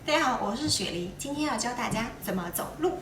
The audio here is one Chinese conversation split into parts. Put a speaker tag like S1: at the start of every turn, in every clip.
S1: 大家好，我是雪梨，今天要教大家怎么走路。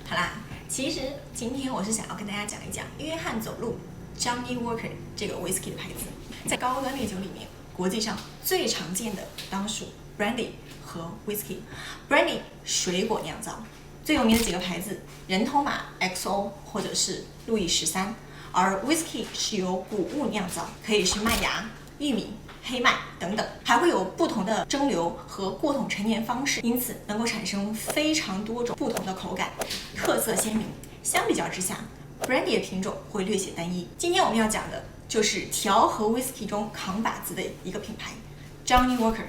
S1: 好啦，其实今天我是想要跟大家讲一讲约翰走路 Johnny Walker 这个 whisky 的牌子，在高端烈酒里面，国际上最常见的当属 Brandy 和 Whisky。Brandy 水果酿造，最有名的几个牌子，人头马、XO 或者是路易13，而 Whisky 是由谷物酿造，可以是麦芽、玉米、黑麦等等，还会有不同的蒸馏和过桶陈年方式，因此能够产生非常多种不同的口感，特色鲜明。相比较之下 ，Brandy 的品种会略显单一。今天我们要讲的就是调和 Whisky 中扛把子的一个品牌。Johnny Walker，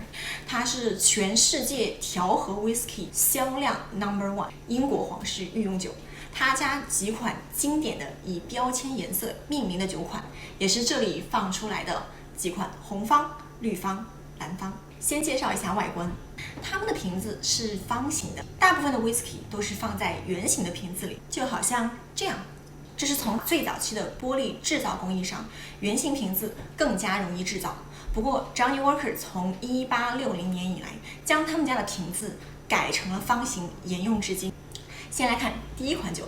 S1: 它是全世界调和 Whisky 销量 No.1 英国皇室御用酒。他家几款经典的以标签颜色命名的酒款，也是这里放出来的几款红方、绿方、蓝方。先介绍一下外观，它们的瓶子是方形的，大部分的 Whisky 都是放在圆形的瓶子里，就好像这样。这是从最早期的玻璃制造工艺上，圆形瓶子更加容易制造。不过 Johnny Walker 从1860年以来，将他们家的瓶子改成了方形，沿用至今。先来看第一款酒，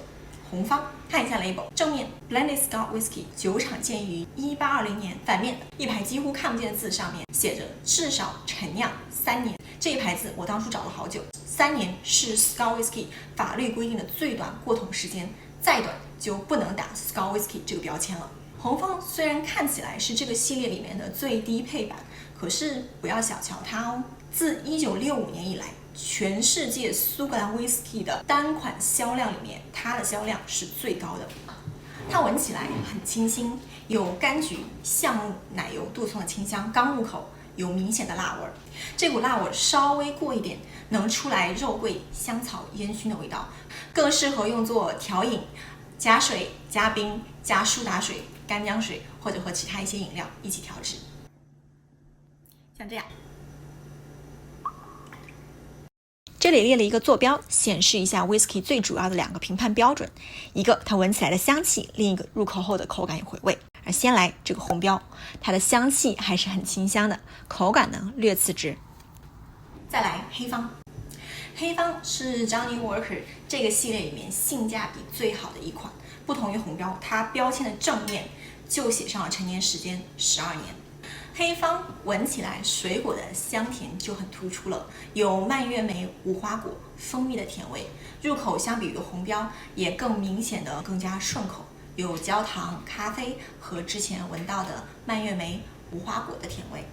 S1: 红方，看一下 label， 正面 Blended Scotch Whisky， 酒厂建于1820年，反面一排几乎看不见的字上面写着至少陈酿3年。这一牌子我当初找了好久，3年是 Scotch Whisky 法律规定的最短过桶时间，再短就不能打 Scotch Whisky 这个标签了。红方虽然看起来是这个系列里面的最低配版，可是不要小瞧它哦。自1965年以来，全世界苏格兰 Whisky 的单款销量里面，它的销量是最高的。它闻起来很清新，有柑橘、橡木、奶油、杜松的清香，刚入口有明显的辣味儿。这股辣味稍微过一点，能出来肉桂、香草、烟熏的味道，更适合用作调饮，加水、加冰、加苏打水、干姜水，或者和其他一些饮料一起调制，像这样。这里列了一个坐标，显示一下 Whisky 最主要的2个评判标准，一个它闻起来的香气，另一个入口后的口感与回味。而先来这个红标，它的香气还是很清香的，口感呢略次之。再来黑方，黑方是 Johnny Walker 这个系列里面性价比最好的一款，不同于红标，它标签的正面就写上了陈年时间12年。黑方闻起来水果的香甜就很突出了，有蔓越莓、无花果、蜂蜜的甜味，入口相比于红标也更明显的更加顺口，有焦糖、咖啡和之前闻到的蔓越莓、无花果的甜味，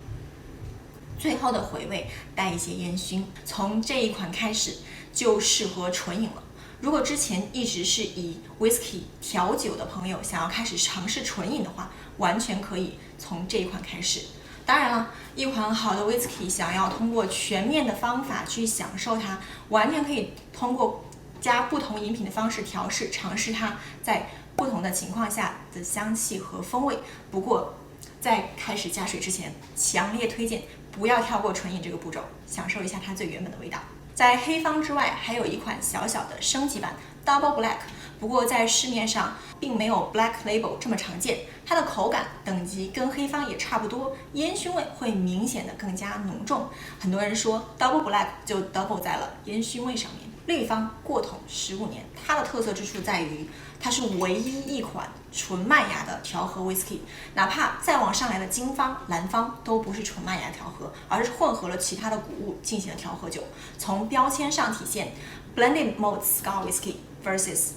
S1: 最后的回味带一些烟熏。从这一款开始就适合纯饮了。如果之前一直是以 Whisky 调酒的朋友想要开始尝试纯饮的话，完全可以从这一款开始。当然了，一款好的 Whisky 想要通过全面的方法去享受它，完全可以通过加不同饮品的方式调试，尝试它在不同的情况下的香气和风味。不过在开始加水之前，强烈推荐不要跳过纯饮这个步骤，享受一下它最原本的味道。在黑方之外，还有一款小小的升级版 Double Black， 不过在市面上并没有 Black Label 这么常见。它的口感等级跟黑方也差不多，烟熏味会明显的更加浓重。很多人说 Double Black 就 double 在了烟熏味上面。绿方过桶15年，它的特色之处在于它是唯一一款纯麦芽的调和 Whisky， 哪怕再往上来的金方、蓝方都不是纯麦芽调和，而是混合了其他的谷物进行了调和酒。从标签上体现 Blended Malt Scotch Whisky versus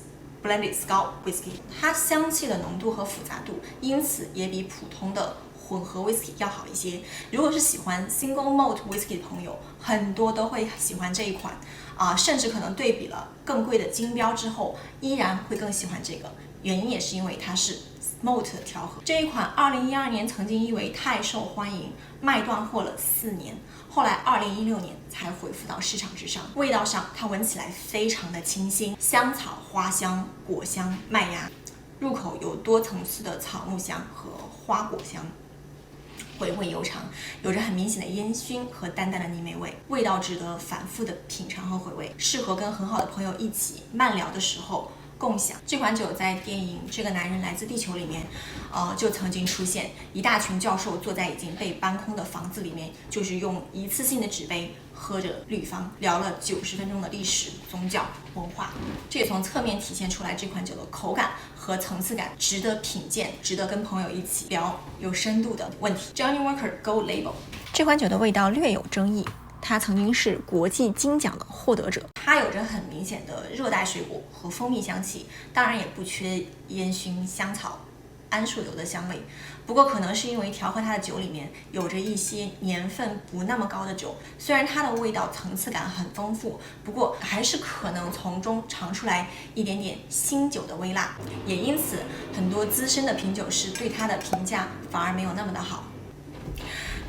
S1: Blended Scotch Whisky， 它香气的浓度和复杂度因此也比普通的混合 Whisky 要好一些。如果是喜欢 Single Malt Whisky 的朋友，很多都会喜欢这一款甚至可能对比了更贵的金标之后，依然会更喜欢这个。原因也是因为它是 Malt 的调和。这一款2012年曾经因为太受欢迎，卖断货了4年，后来2016年才恢复到市场之上。味道上，它闻起来非常的清新，香草、花香、果香、麦芽，入口有多层次的草木香和花果香。回味悠长，有着很明显的烟熏和淡淡的泥煤味，味道值得反复的品尝和回味，适合跟很好的朋友一起慢聊的时候共享。这款酒在电影《这个男人来自地球》里面，就曾经出现，一大群教授坐在已经被搬空的房子里面，就是用一次性的纸杯喝着绿方，聊了90分钟的历史、宗教、文化。这也从侧面体现出来这款酒的口感和层次感值得品鉴，值得跟朋友一起聊有深度的问题。Johnnie Walker Gold Label 这款酒的味道略有争议。它曾经是国际金奖的获得者，它有着很明显的热带水果和蜂蜜香气，当然也不缺烟熏香草、桉树油的香味。不过可能是因为调和它的酒里面有着一些年份不那么高的酒，虽然它的味道层次感很丰富，不过还是可能从中尝出来一点点新酒的微辣，也因此很多资深的品酒师对它的评价反而没有那么的好。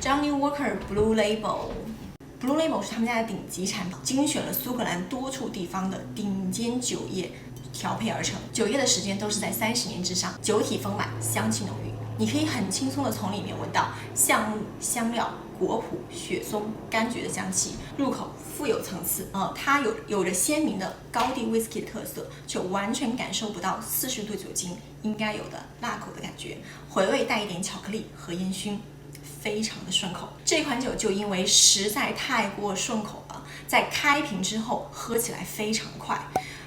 S1: Johnnie Walker Blue Label。Blue Label 是他们家的顶级产品，精选了苏格兰多处地方的顶尖酒叶调配而成，酒叶的时间都是在30年之上，酒体丰满，香气浓郁，你可以很轻松的从里面闻到橡木、香料、果脯、雪松、柑橘的香气，入口富有层次。它有着鲜明的高地 whisky 的特色，却完全感受不到40度酒精应该有的辣口的感觉，回味带一点巧克力和烟熏。非常的顺口，这款酒就因为实在太过顺口了，在开瓶之后喝起来非常快，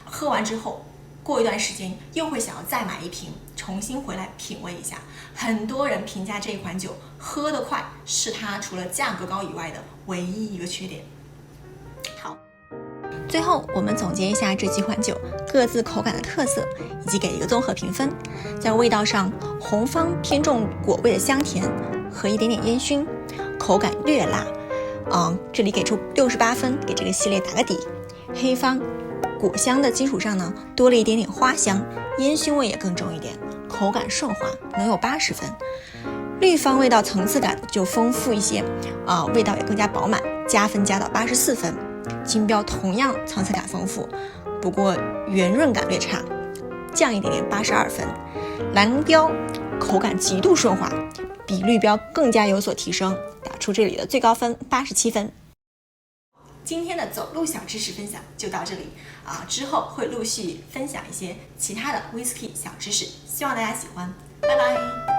S1: 喝完之后过一段时间又会想要再买一瓶，重新回来品味一下。很多人评价这款酒喝得快是它除了价格高以外的唯一一个缺点。好，最后我们总结一下这几款酒各自口感的特色，以及给一个综合评分。在味道上，红方偏重果味的香甜和一点点烟熏，口感略辣，这里给出68分，给这个系列打个底。黑方果香的基础上呢，多了一点点花香，烟熏味也更重一点，口感顺滑，能有80分。绿方味道层次感就丰富一些，味道也更加饱满，加分加到84分。金标同样层次感丰富，不过圆润感略差，降一点点82分。蓝标口感极度顺滑，比绿标更加有所提升，打出这里的最高分87分。今天的走路小知识分享就到这里之后会陆续分享一些其他的 whisky 小知识，希望大家喜欢，拜拜。